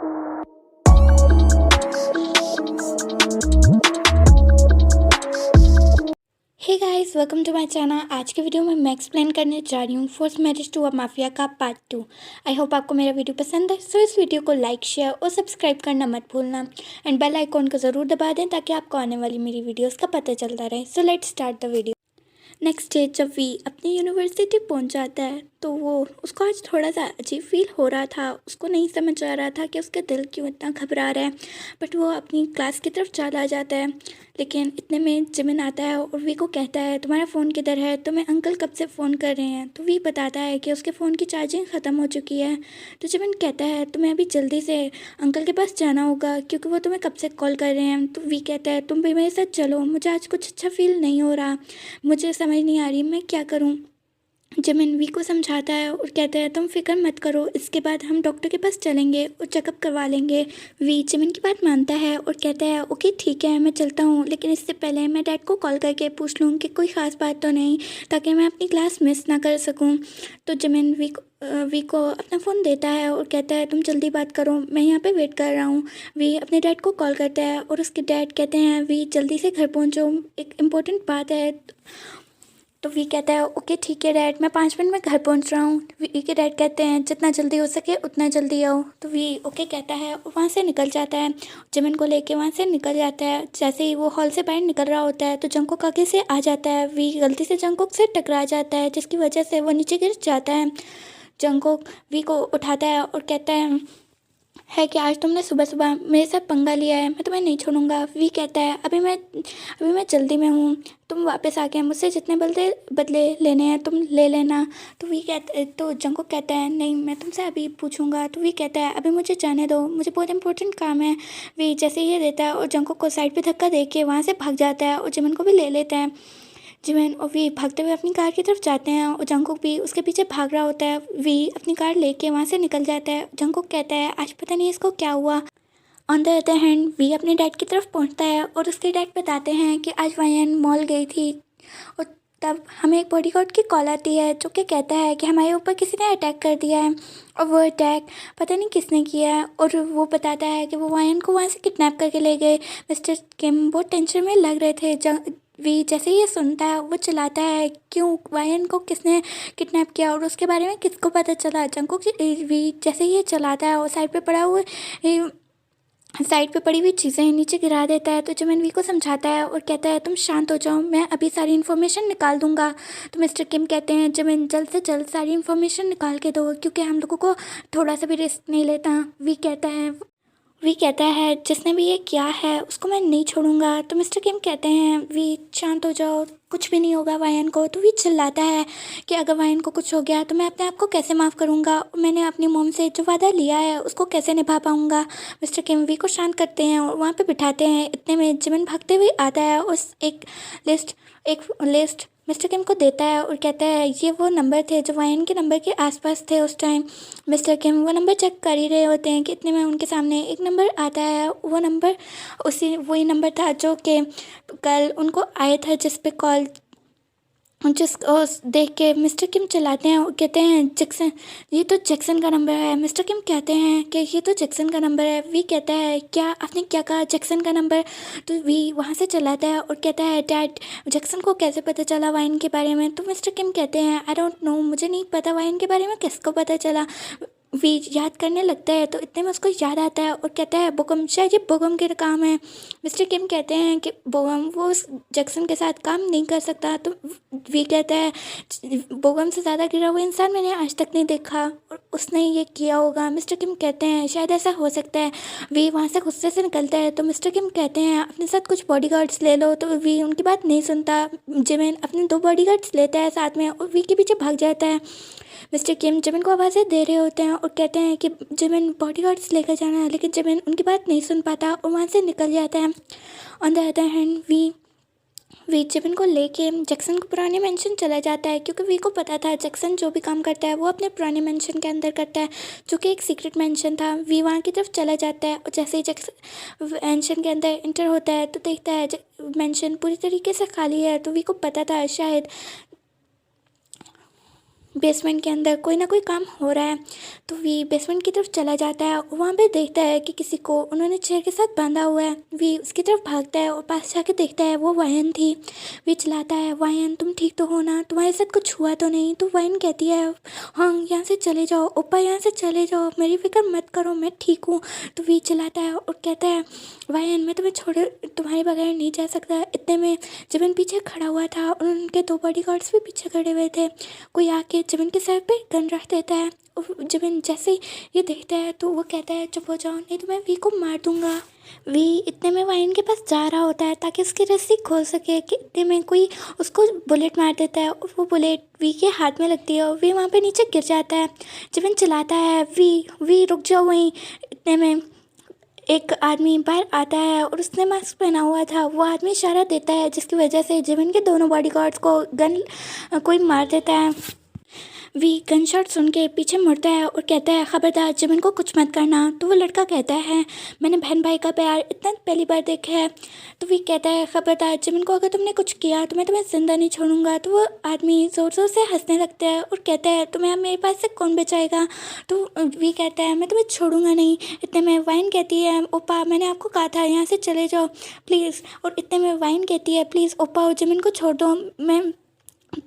Hey guys, welcome to my channel. आज के video में मैं एक्सप्लेन करने जा रही हूँ force marriage to a mafia का पार्ट 2। आई होप आपको मेरा वीडियो पसंद है। सो इस वीडियो को लाइक, शेयर और सब्सक्राइब करना मत भूलना एंड बेल आइकॉन को ज़रूर दबा दें ताकि आपको आने वाली मेरी वीडियोस का पता चलता रहे। So let's start the video. Next day जब वी अपनी यूनिवर्सिटी पहुंच जाता है तो उसको आज थोड़ा सा अजीब फील हो रहा था। उसको नहीं समझ आ रहा था कि उसका दिल क्यों इतना घबरा रहा है। बट वो अपनी क्लास की तरफ चला जाता है, लेकिन इतने में जिमिन आता है और वी को कहता है तुम्हारा फ़ोन किधर है, तुम्हें अंकल कब से फ़ोन कर रहे हैं। तो वी बताता है कि उसके फ़ोन की चार्जिंग ख़त्म हो चुकी है। तो जिमिन कहता है तुम्हें अभी जल्दी से अंकल के पास जाना होगा क्योंकि वो तुम्हें कब से कॉल कर रहे हैं। तो वी कहता है तुम भी मेरे साथ चलो, मुझे आज कुछ अच्छा फील नहीं हो रहा, मुझे समझ नहीं आ रही मैं क्या करूं। जिमिन वी को समझाता है और कहता है तुम फिक्र मत करो, इसके बाद हम डॉक्टर के पास चलेंगे और चेकअप करवा लेंगे। वी जिमिन की बात मानता है और कहता है ओके ठीक है मैं चलता हूँ, लेकिन इससे पहले मैं डैड को कॉल करके पूछ लूँ कि कोई ख़ास बात तो नहीं, ताकि मैं अपनी क्लास मिस ना कर सकूँ। तो जिमिन वी को अपना फ़ोन देता है और कहता है तुम जल्दी बात करो, मैं यहाँ पे वेट कर रहा हूँ। वी अपने डैड को कॉल करता है और उसके डैड कहते हैं वी जल्दी से घर पहुँचो, एक इम्पोर्टेंट बात है। तो वी कहता है ओके ठीक है डैड, मैं 5 मिनट में घर पहुंच रहा हूँ। वी के डैड कहते हैं जितना जल्दी हो सके उतना जल्दी आओ। तो वी ओके कहता है और वहाँ से निकल जाता है। जिमिन को लेके वहाँ से निकल जाता है। जैसे ही वो हॉल से बाहर निकल रहा होता है तो जंगकुक आगे से आ जाता है। वी गलती से जंगकुक से टकरा जाता है जिसकी वजह से वो नीचे गिर जाता है। जंगकुक वी को उठाता है और कहता है कि आज तुमने सुबह सुबह मेरे साथ पंगा लिया है, मैं तुम्हें नहीं छोड़ूंगा। वी कहता है अभी मैं जल्दी में हूँ, तुम वापस आके मुझसे जितने बदले लेने हैं तुम ले लेना। तो जंगकुक कहता है नहीं मैं तुमसे अभी पूछूंगा। तो वी कहता है अभी मुझे जाने दो, मुझे बहुत इंपॉर्टेंट काम है। वी जैसे ही ये देता है और जंगकुक को साइड पे धक्का दे के वहाँ से भाग जाता है और जिमिन को भी ले लेता है। जिमिन और वी भागते हुए अपनी कार की तरफ जाते हैं और जंगकुक भी उसके पीछे भाग रहा होता है। वी अपनी कार लेके वहाँ से निकल जाता है। जंगकुक कहता है आज पता नहीं इसको क्या हुआ। On the other hand we अपने डैड की तरफ पहुँचता है और उसके डैड बताते हैं कि आज वायन मॉल गई थी और तब हमें एक बॉडीगार्ड की कॉल आती है जो कि कहता है कि हमारे ऊपर किसी ने अटैक कर दिया है और वो अटैक पता नहीं किसने किया है। और वो बताता है कि वो वायन को वहाँ से किडनैप करके ले गए। मिस्टर किम बहुत टेंशन में लग रहे थे। वी जैसे ही ये सुनता है वो चिल्लाता है क्यों, वायन को किसने किडनैप किया और उसके बारे में किसको पता चला। जंगकुक वी जैसे ही ये चलाता है और साइड पे पड़ी हुई चीज़ें नीचे गिरा देता है। तो जिमिन वी को समझाता है और कहता है तुम शांत हो जाओ, मैं अभी सारी इन्फॉर्मेशन निकाल दूंगा। तो मिस्टर किम कहते हैं जिमिन जल्द से जल्द सारी इन्फॉर्मेशन निकाल के दो क्योंकि हम लोगों को थोड़ा सा भी रिस्क नहीं लेता। वी कहता है जिसने भी ये किया है उसको मैं नहीं छोड़ूंगा। तो मिस्टर किम कहते हैं वी शांत हो जाओ, कुछ भी नहीं होगा वायन को। तो वी चिल्लाता है कि अगर वायन को कुछ हो गया तो मैं अपने आप को कैसे माफ़ करूंगा, और मैंने अपनी मोम से जो वादा लिया है उसको कैसे निभा पाऊंगा। मिस्टर किम वी को शांत करते हैं और वहाँ पे बिठाते हैं। इतने में जिमिन भागते हुए आता है और एक लिस्ट मिस्टर किम को देता है और कहता है ये वो नंबर थे जो वायन के नंबर के आसपास थे उस टाइम। मिस्टर किम वो नंबर चेक कर ही रहे होते हैं कि इतने में उनके सामने एक नंबर आता है। वो नंबर वही नंबर था जो कि कल उनको आया था, देख के मिस्टर किम चलाते हैं और कहते हैं जैक्सन, ये तो जैक्सन का नंबर है। मिस्टर किम कहते हैं कि ये तो जैक्सन का नंबर है। वी कहता है क्या आपने क्या कहा, जैक्सन का नंबर। तो वी वहाँ से चलाता है और कहता है डैड जैक्सन को कैसे पता चला वाइन के बारे में। तो मिस्टर किम कहते हैं आई डोंट नो, मुझे नहीं पता वाइन के बारे में किसको पता चला। वी याद करने लगता है तो इतने में उसको याद आता है और कहता है बोगम, शायद ये बोगम के काम है। मिस्टर किम कहते हैं कि बोगम वो उस जैक्सन के साथ काम नहीं कर सकता। तो वी कहता है बोगम से ज़्यादा गिरा हुआ इंसान मैंने आज तक नहीं देखा और उसने ये किया होगा। मिस्टर किम कहते हैं शायद ऐसा हो सकता है। वी वहाँ से गुस्से से निकलता है तो मिस्टर किम कहते हैं अपने साथ कुछ बॉडीगार्ड्स ले लो। तो वी उनकी बात नहीं सुनता। जिमिन अपने 2 बॉडीगार्ड्स लेता है साथ में और वी के पीछे भाग जाता है। मिस्टर किम जिमिन को आवाज़ें दे रहे होते हैं और कहते हैं कि जिमिन बॉडीगार्ड्स लेकर जाना है, लेकिन जिमिन उनकी बात नहीं सुन पाता और वहाँ से निकल जाता है। On the other hand we Jimin को लेके जैक्सन को पुराने मेंशन चला जाता है क्योंकि वी को पता था जैक्सन जो भी काम करता है वो अपने पुराने मेंशन के अंदर करता है जो कि एक सीक्रेट मेंशन था। वी वहाँ की तरफ चला जाता है और जैसे ही जैक्सन मेंशन के अंदर इंटर होता है तो देखता है मेंशन पूरी तरीके से खाली है। तो वी को पता था शायद बेसमेंट के अंदर कोई ना कोई काम हो रहा है। तो वी बेसमेंट की तरफ चला जाता है और वहाँ पे देखता है कि किसी को उन्होंने चेयर के साथ बांधा हुआ है। वी उसकी तरफ भागता है और पास जाके देखता है वो वायन थी। वी चिल्लाता है, वायन तुम ठीक तो हो ना, तुम्हारे साथ कुछ हुआ तो नहीं? तो वायन कहती है, हाँ यहाँ से चले जाओ ओप्पा, यहाँ से चले जाओ, मेरी फिक्र मत करो, मैं ठीक हूँ। तो वी चिल्लाता है और कहता है, वायन मैं तुम्हें छोड़ तुम्हारे बगैर नहीं जा सकता। इतने में जिमिन पीछे खड़ा हुआ था और उनके 2 बॉडीगार्ड्स भी पीछे खड़े हुए थे। कोई आके जिमिन के सर पे गन रख देता है और जिमिन जैसे ही ये देखता है तो वो कहता है, चुप हो जाओ नहीं तो मैं वी को मार दूंगा। वी इतने में वाइन के पास जा रहा होता है ताकि उसकी रस्सी खोल सके कि इतने में कोई उसको बुलेट मार देता है और वो बुलेट वी के हाथ में लगती है और वी वहाँ पे नीचे गिर जाता है। जिमिन चिल्लाता है, वी रुक जाओ वहीं। इतने में एक आदमी बाहर आता है और उसने मास्क पहना हुआ था। वो आदमी इशारा देता है जिसकी वजह से जिमिन के दोनों बॉडीगार्ड्स को गन कोई मार देता है। वी गन शॉट सुन के पीछे मुड़ता है और कहता है, खबरदार जिमिन को कुछ मत करना। तो वो लड़का कहता है, मैंने बहन भाई का प्यार इतना पहली बार देखा है। तो वी कहता है, खबरदार जिमिन को अगर तुमने कुछ किया तो मैं तुम्हें जिंदा नहीं छोड़ूंगा। तो वो आदमी ज़ोर ज़ोर से हंसने लगता है और कहता है, तुम्हें अब मेरे पास से कौन बचाएगा? तो वी कहता है, मैं तुम्हें छोड़ूंगा नहीं। इतने में वाइन कहती है, ओपा मैंने आपको कहा था यहाँ से चले जाओ प्लीज़। और इतने में वाइन कहती है, प्लीज़ ओपा और जिमिन को छोड़ दो, मैं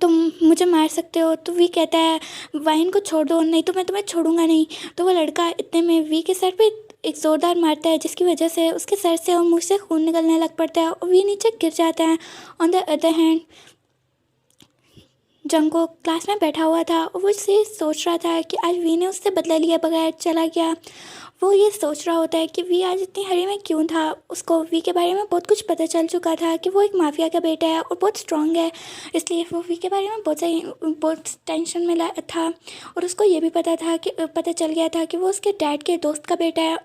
तुम मुझे मार सकते हो। तो वी कहता है, वाइन को छोड़ दो नहीं तो मैं तुम्हें छोड़ूंगा नहीं। तो वो लड़का इतने में वी के सर पे एक ज़ोरदार मारता है जिसकी वजह से उसके सर से और मुंह से खून निकलने लग पड़ता है और वी नीचे गिर जाता है। On the other hand Jango class में बैठा हुआ था और वो इसे सोच रहा था कि आज वी ने उससे बदला लिया बगैर चला गया। वो ये सोच रहा होता है कि वी आज इतनी हरी में क्यों था। उसको वी के बारे में बहुत कुछ पता चल चुका था कि वो एक माफिया का बेटा है और बहुत स्ट्रांग है, इसलिए वो वी के बारे में बहुत टेंशन में था। और उसको ये भी पता चल गया था कि वो उसके डैड के दोस्त का बेटा है।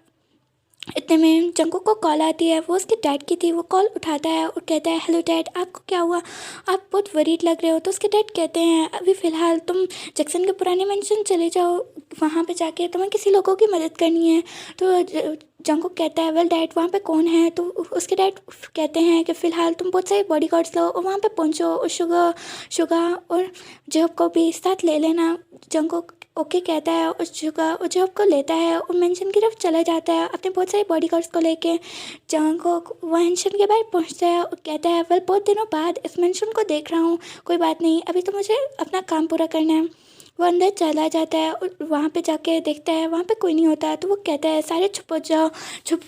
इतने में जंगो को कॉल आती है, वो उसके डैड की थी। वो कॉल उठाता है और कहता है, हेलो डैड, आपको क्या हुआ? आप बहुत वरीड लग रहे हो। तो उसके डैड कहते हैं, अभी फ़िलहाल तुम जैक्सन के पुराने मेंशन चले जाओ, वहाँ पे जाके तुम्हें किसी लोगों की मदद करनी है। तो जंगो कहता है, वेल डैड वहाँ पे कौन है? तो उसके डैड कहते हैं कि फ़िलहाल तुम बहुत सारे बॉडीगार्ड्स लो और वहाँ पे पहुँचो और शुगर और जॉब को भी साथ ले लेना। जंगो ओके कहता है और जॉब को लेता है और मेंशन की तरफ चला जाता है अपने बहुत सारे बॉडीगार्ड्स को लेके। जंगो मेंशन के बाहर पहुँचता है और कहता है, वेल बहुत दिनों बाद इस मेंशन को देख रहा हूँ, कोई बात नहीं, अभी तो मुझे अपना काम पूरा करना है। वो अंदर चला जाता है और वहाँ पे जाके देखता है वहाँ पे कोई नहीं होता। तो वो कहता है, सारे छुप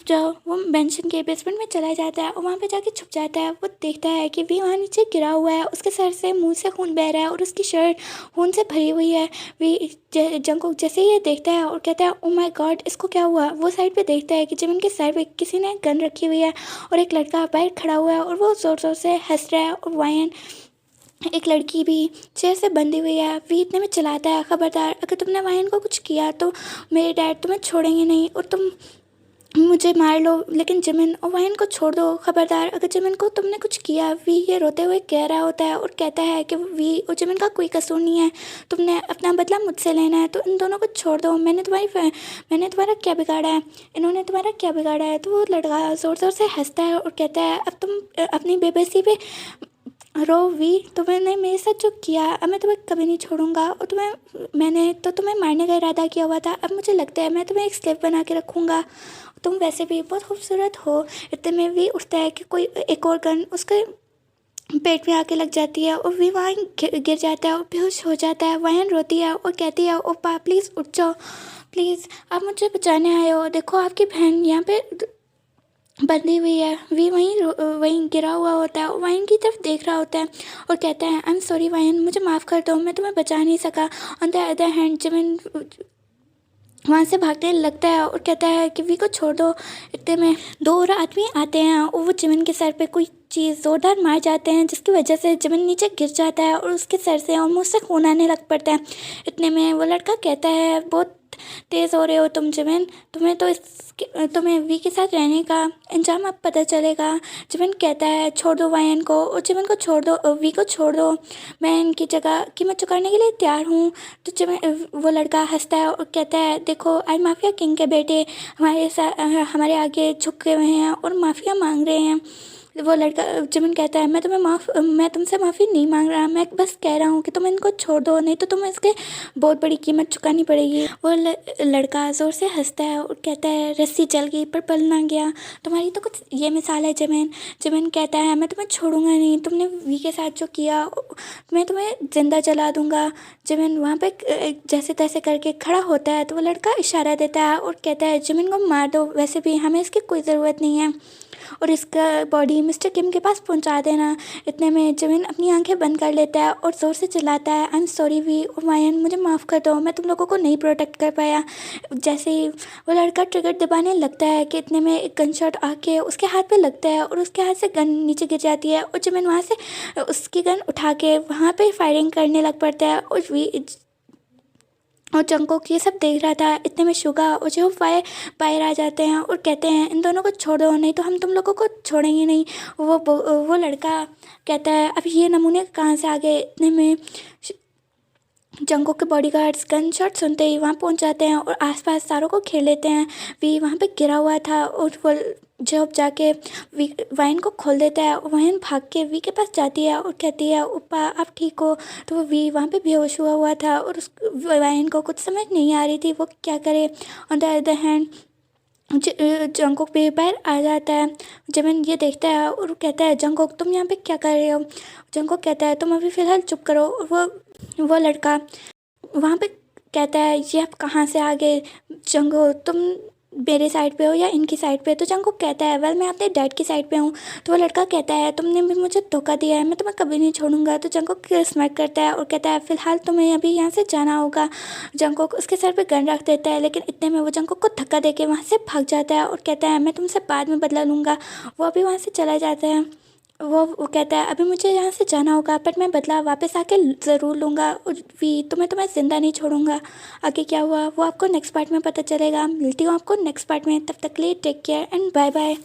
जाओ। वो मेंशन के बेसमेंट में चला जाता है और वहाँ पे जाके छुप जाता है। वो देखता है कि वी वहाँ नीचे गिरा हुआ है, उसके सर से मुंह से खून बह रहा है और उसकी शर्ट खून से भरी हुई है। वी जंगकुक जैसे ही ये देखता है और कहता है, ओ माय गॉड इसको क्या हुआ? वो साइड पे देखता है कि जिमिन के सर पे किसी ने गन रखी हुई है और एक लड़का बाहर खड़ा हुआ है और वो ज़ोर ज़ोर से हंस रहा है। और वायन एक लड़की भी चेयर से बंधी हुई है। वी इतने में चलाता है, खबरदार अगर तुमने वायन को कुछ किया तो मेरे डैड तुम्हें छोड़ेंगे नहीं और तुम मुझे मार लो, लेकिन जिमिन और वायन को छोड़ दो। खबरदार अगर जिमिन को तुमने कुछ किया। वी ये रोते हुए कह रहा होता है और कहता है कि वी और जिमिन का कोई कसूर नहीं है, तुमने अपना बदला मुझसे लेना है तो इन दोनों को छोड़ दो। मैंने तुम्हारा क्या बिगाड़ा है? इन्होंने तुम्हारा क्या बिगाड़ा है? तो वो लड़का ज़ोर ज़ोर से हंसता है और कहता है, अब तुम अपनी बेबसी पे रो वी, तुमने मेरे साथ जो किया अब मैं तुम्हें कभी नहीं छोड़ूंगा और मैंने तो तुम्हें मारने का इरादा किया हुआ था। अब मुझे लगता है मैं तुम्हें एक स्लेव बना के रखूँगा, तुम वैसे भी बहुत खूबसूरत हो। इतने में भी उठता है कि कोई एक और गन उसके पेट में आके लग जाती है और वी वहाँ गिर जाता है और बेहोश हो जाता है। वहन रोती है और कहती है, ओपा प्लीज़ उठ जाओ, प्लीज़ आप मुझे बचाने आए हो, देखो आपकी बहन यहाँ पे बंधी हुई है। वी वहीं गिरा हुआ होता है और वाइन की तरफ देख रहा होता है और कहता है, आई एम सॉरी वाइन, मुझे माफ़ कर दो, मैं तुम्हें बचा नहीं सका। On the other hand Jimin वहाँ से भागने लगता है और कहता है कि वी को छोड़ दो। इतने में 2 और आदमी आते हैं और वो जिमिन के सर पे कोई चीज़ ज़ोरदार मार जाते हैं जिसकी वजह से जिमिन नीचे गिर जाता है और उसके सर से और मुँह से खून आने लग पड़ता है। इतने में वो लड़का कहता है, बहुत तेज़ हो रहे हो तुम जिमिन, तुम्हें वी के साथ रहने का अंजाम अब पता चलेगा। जिमिन कहता है, छोड़ दो वायन को और जिमिन को छोड़ दो, वी को छोड़ दो, मैं इनकी जगह कीमत चुकाने के लिए तैयार हूँ। तो वो लड़का हंसता है और कहता है, देखो आज माफिया किंग के बेटे हमारे आगे झुके हुए हैं और माफिया मांग रहे हैं वो लड़का जिमिन कहता है मैं तुमसे माफ़ी नहीं मांग रहा, मैं बस कह रहा हूँ कि तुम इनको छोड़ दो, नहीं तो तुम्हें इसके बहुत बड़ी कीमत चुकानी पड़ेगी। वो लड़का ज़ोर से हंसता है और कहता है रस्सी जल गई पर पल ना गया, तुम्हारी तो कुछ ये मिसाल है जिमिन। जिमिन कहता है मैं तुम्हें छोड़ूंगा नहीं, तुमने वी के साथ जो किया मैं तुम्हें ज़िंदा जला दूंगा। जिमिन वहाँ पे जैसे तैसे करके खड़ा होता है तो वो लड़का इशारा देता है और कहता है जिमिन को मार दो, वैसे भी हमें इसकी कोई ज़रूरत नहीं है और इसका बॉडी मिस्टर किम के पास पहुंचा देना। इतने में जिमिन अपनी आंखें बंद कर लेता है और ज़ोर से चिल्लाता है आई एम सॉरी वी और वायन, मुझे माफ़ कर दो, मैं तुम लोगों को नहीं प्रोटेक्ट कर पाया। जैसे ही वो लड़का ट्रिगर दबाने लगता है कि इतने में एक गन शॉट आके उसके हाथ पे लगता है और उसके हाथ से गन नीचे गिर जाती है और जिमिन वहाँ से उसकी गन उठा के वहाँ पे फायरिंग करने लग पड़ता है और जंगकोक ये सब देख रहा था। इतने में शुगा और जो बाहर आ जाते हैं और कहते हैं इन दोनों को छोड़ दो, नहीं तो हम तुम लोगों को छोड़ेंगे नहीं। वो लड़का कहता है अब ये नमूने कहाँ से आ गए। इतने में जंगकोक के बॉडीगार्ड्स गन शॉट सुनते ही वहाँ पहुँच जाते हैं और आसपास सारों को घेर लेते हैं। वी वहाँ पे गिरा हुआ था और वो जब जाके वाइन को खोल देता है और वाइन भाग के वी के पास जाती है और कहती है उपा आप ठीक हो। तो वो वी वहाँ पे बेहोश हुआ था और उस वाइन को कुछ समझ नहीं आ रही थी वो क्या करे। ऑन द अदर हैंड जंगकोक भी बाहर आ जाता है। जिमिन ये देखता है और कहता है जंगकोक तुम यहाँ पे क्या कर रहे हो। जंगकोक कहता है तुम अभी फ़िलहाल चुप करो। और वो लड़का वहाँ पे कहता है ये आप कहाँ से आ गए जंगो, तुम मेरे साइड पे हो या इनकी साइड पे। तो जंगको कहता है वेल मैं अपने डैड की साइड पे हूँ। तो वो लड़का कहता है तुमने भी मुझे धोखा दिया है, मैं तुम्हें कभी नहीं छोड़ूंगा। तो जंगको स्माइल करता है और कहता है फिलहाल तुम्हें अभी यहाँ से जाना होगा। जंगको उसके सर पे गन रख देता है लेकिन इतने में वो जंगको को धक्का दे के वहाँ से भाग जाता है और कहता है मैं तुमसे बाद में बदला लूँगा। वो अभी वहाँ से चला जाता है। वो कहता है अभी मुझे यहाँ से जाना होगा बट मैं बदला वापस आके ज़रूर लूँगा और भी तुम्हें ज़िंदा नहीं छोड़ूंगा। आगे क्या हुआ वो आपको नेक्स्ट पार्ट में पता चलेगा। मिलती हूँ आपको नेक्स्ट पार्ट में, तब तक के लिए take care and bye bye.